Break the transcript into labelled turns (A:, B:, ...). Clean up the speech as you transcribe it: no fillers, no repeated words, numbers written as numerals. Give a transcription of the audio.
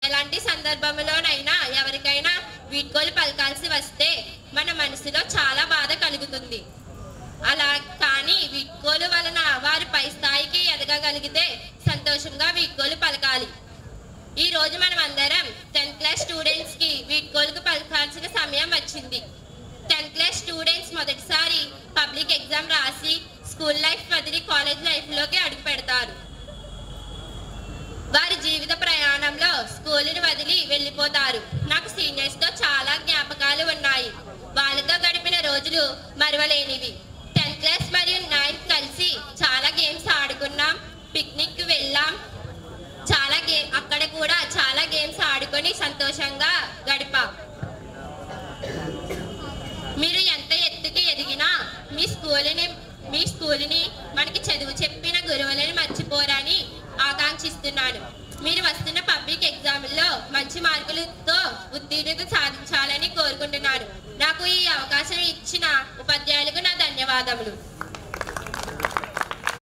A: ఎలాంటి సందర్భంలోనైనా ఎవరికైనా వీడ్కోలు పలకాల్సి వస్తే మన మనసులో చాలా బాధ కలుగుతుంది. అలా కానీ వీడ్కోలు వలన వారు పై స్థాయికి ఎదగగలిగితే సంతోషంగా వీడ్కోలు పలకాలి. ఈ రోజు మనం అందరం 10th క్లాస్ స్టూడెంట్స్ కి వీడ్కోలుకు పలకాల్సిన సమయం వచ్చింది. 10th క్లాస్ స్టూడెంట్స్ మొదటిసారి పబ్లిక్ ఎగ్జామ్ రాసి స్కూల్ లైఫ్ వదిలి కాలేజ్ లైఫ్ లోకి అడుగు పెడతారు. వారి జీవిత ప్రయాణంలో స్కూలుని వదిలి వెళ్ళిపోతారు. నాకు సీనియర్స్ తో చాలా జ్ఞాపకాలు ఉన్నాయి. వాళ్ళతో గడిపిన రోజులు మరవలేనివి. 10th క్లాస్ మరియు 9th కలిసి చాలా గేమ్స్ ఆడుకున్నాం. పిక్నిక్ వెళ్ళాం. అక్కడ కూడా చాలా గేమ్స్ ఆడుకొని సంతోషంగా గడిపాం. మీరు ఎంత ఎత్తుకి ఎదిగినా మీ స్కూలుని మనకి చదువు చెప్పిన గురువులని మర్చిపోరని ఆకాంక్షిస్తున్నాను. మీరు వస్తున్న పబ్లిక్ ఎగ్జామ్లో మంచి మార్కులతో ఉత్తీర్ణత సాధించాలని కోరుకుంటున్నాను. నాకు ఈ అవకాశం ఇచ్చిన ఉపాధ్యాయులకు నా ధన్యవాదములు.